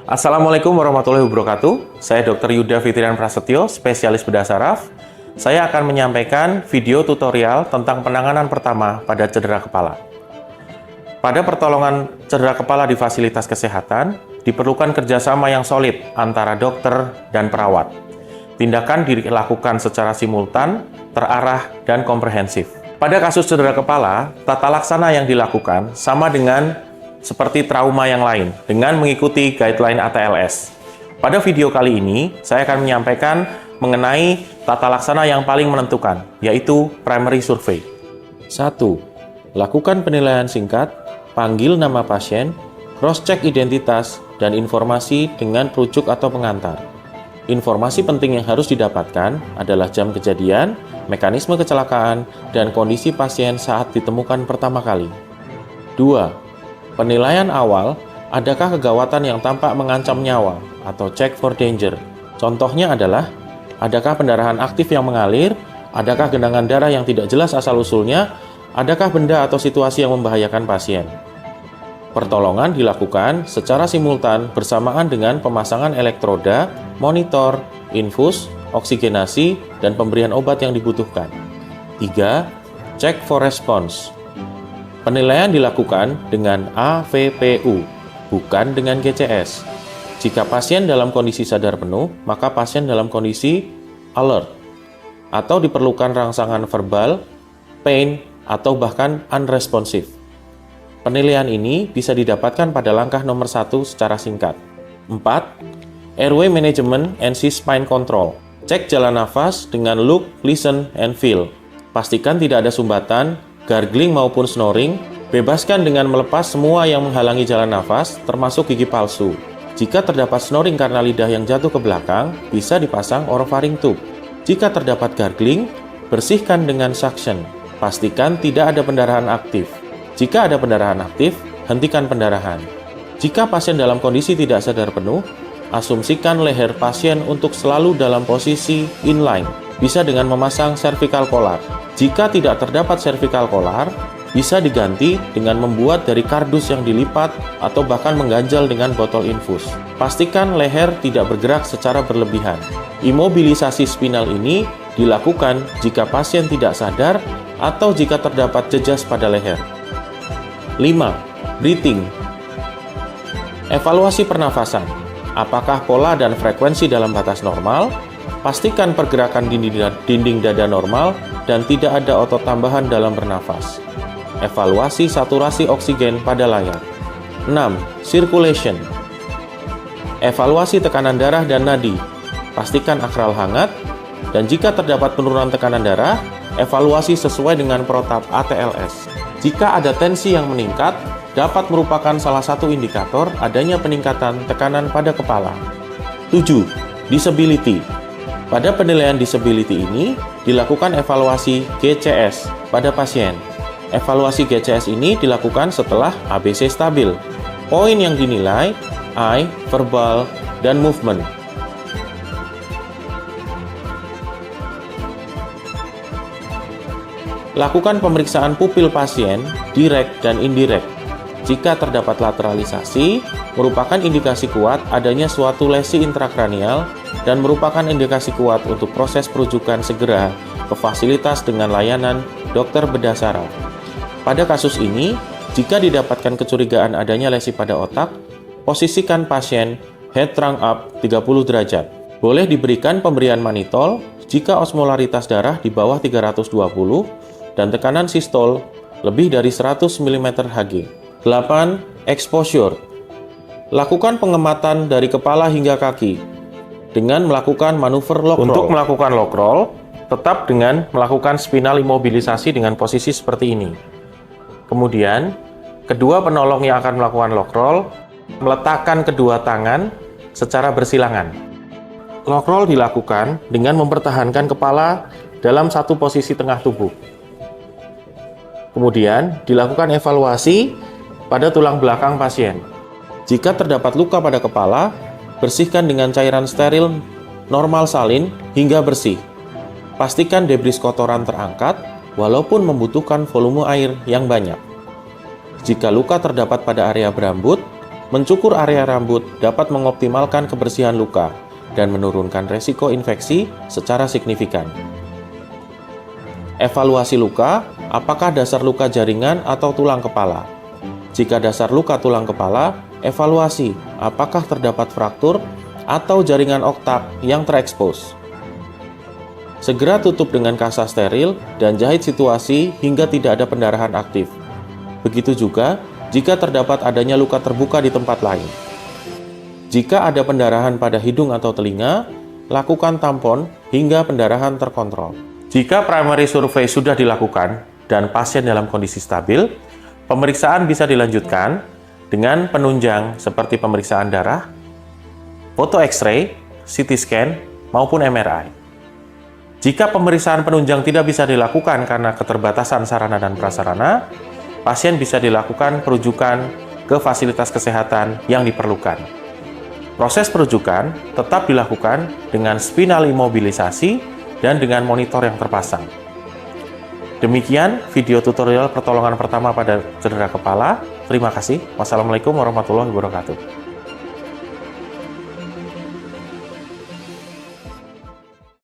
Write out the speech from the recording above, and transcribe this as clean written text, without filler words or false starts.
Assalamualaikum warahmatullahi wabarakatuh. Saya Dr. Yuda Fitrian Prasetyo, spesialis bedah saraf. Saya akan menyampaikan video tutorial tentang penanganan pertama pada cedera kepala. Pada pertolongan cedera kepala di fasilitas kesehatan, diperlukan kerjasama yang solid antara dokter dan perawat. Tindakan dilakukan secara simultan, terarah, dan komprehensif. Pada kasus cedera kepala, tata laksana yang dilakukan sama dengan seperti trauma yang lain, dengan mengikuti guideline ATLS. Pada video kali ini, saya akan menyampaikan mengenai tata laksana yang paling menentukan, yaitu primary survey. 1. Lakukan penilaian singkat, panggil nama pasien, cross-check identitas, dan informasi dengan perujuk atau pengantar. Informasi penting yang harus didapatkan adalah jam kejadian, mekanisme kecelakaan, dan kondisi pasien saat ditemukan pertama kali. 2. Penilaian awal, adakah kegawatan yang tampak mengancam nyawa atau check for danger. Contohnya adalah, adakah pendarahan aktif yang mengalir, adakah genangan darah yang tidak jelas asal-usulnya, adakah benda atau situasi yang membahayakan pasien. Pertolongan dilakukan secara simultan bersamaan dengan pemasangan elektroda, monitor, infus, oksigenasi, dan pemberian obat yang dibutuhkan. 3. Check for response. Penilaian dilakukan dengan AVPU, bukan dengan GCS. Jika pasien dalam kondisi sadar penuh, maka pasien dalam kondisi alert, atau diperlukan rangsangan verbal, pain, atau bahkan unresponsive. Penilaian ini bisa didapatkan pada langkah nomor 1 secara singkat. 4. Airway Management and C-Spine Control. Cek jalan nafas dengan look, listen, and feel. Pastikan tidak ada sumbatan, gargling maupun snoring. Bebaskan dengan melepas semua yang menghalangi jalan nafas, termasuk gigi palsu. Jika terdapat snoring karena lidah yang jatuh ke belakang, bisa dipasang orofaring tube. Jika terdapat gargling, bersihkan dengan suction. Pastikan tidak ada pendarahan aktif. Jika ada pendarahan aktif, hentikan pendarahan. Jika pasien dalam kondisi tidak sadar penuh, asumsikan leher pasien untuk selalu dalam posisi inline, bisa dengan memasang cervical collar. Jika tidak terdapat cervical collar, bisa diganti dengan membuat dari kardus yang dilipat atau bahkan mengganjal dengan botol infus. Pastikan leher tidak bergerak secara berlebihan. Imobilisasi spinal ini dilakukan jika pasien tidak sadar atau jika terdapat jejas pada leher. 5. Breathing. Evaluasi pernafasan. Apakah pola dan frekuensi dalam batas normal? Pastikan pergerakan dinding dada normal dan tidak ada otot tambahan dalam bernafas. Evaluasi saturasi oksigen pada layar. 6. Circulation. Evaluasi tekanan darah dan nadi. Pastikan akral hangat, dan jika terdapat penurunan tekanan darah, evaluasi sesuai dengan protap ATLS. Jika ada tensi yang meningkat, dapat merupakan salah satu indikator adanya peningkatan tekanan pada kepala. 7. Disability. Pada penilaian disability ini, dilakukan evaluasi GCS pada pasien. Evaluasi GCS ini dilakukan setelah ABC stabil. Poin yang dinilai, eye, verbal, dan movement. Lakukan pemeriksaan pupil pasien, direct dan indirect. Jika terdapat lateralisasi, merupakan indikasi kuat adanya suatu lesi intrakranial dan merupakan indikasi kuat untuk proses perujukan segera ke fasilitas dengan layanan dokter bedah saraf. Pada kasus ini, jika didapatkan kecurigaan adanya lesi pada otak, posisikan pasien head trunk up 30 derajat. Boleh diberikan pemberian manitol jika osmolaritas darah di bawah 320 dan tekanan sistol lebih dari 100 mm Hg. 8. Exposure. Lakukan pengematan dari kepala hingga kaki dengan melakukan manuver lock roll. Untuk melakukan lock roll, tetap dengan melakukan spinal imobilisasi dengan posisi seperti ini. Kemudian, kedua penolong yang akan melakukan lock roll meletakkan kedua tangan secara bersilangan. Lock roll dilakukan dengan mempertahankan kepala dalam satu posisi tengah tubuh. Kemudian, dilakukan evaluasi pada tulang belakang pasien. Jika terdapat luka pada kepala, bersihkan dengan cairan steril normal salin hingga bersih. Pastikan debris kotoran terangkat, walaupun membutuhkan volume air yang banyak. Jika luka terdapat pada area berambut, Mencukur area rambut dapat mengoptimalkan kebersihan luka dan menurunkan resiko infeksi secara signifikan. Evaluasi luka, apakah dasar luka jaringan atau tulang kepala? Jika dasar luka tulang kepala, evaluasi apakah terdapat fraktur atau jaringan otak yang terekspos. Segera tutup dengan kasa steril dan jahit situasi hingga tidak ada pendarahan aktif. Begitu juga jika terdapat adanya luka terbuka di tempat lain. Jika ada pendarahan pada hidung atau telinga, lakukan tampon hingga pendarahan terkontrol. Jika primary survey sudah dilakukan dan pasien dalam kondisi stabil, pemeriksaan bisa dilanjutkan dengan penunjang seperti pemeriksaan darah, foto X-ray, CT scan, maupun MRI. Jika pemeriksaan penunjang tidak bisa dilakukan karena keterbatasan sarana dan prasarana, pasien bisa dilakukan perujukan ke fasilitas kesehatan yang diperlukan. Proses perujukan tetap dilakukan dengan spinal imobilisasi dan dengan monitor yang terpasang. Demikian video tutorial pertolongan pertama pada cedera kepala. Terima kasih. Wassalamualaikum warahmatullahi wabarakatuh.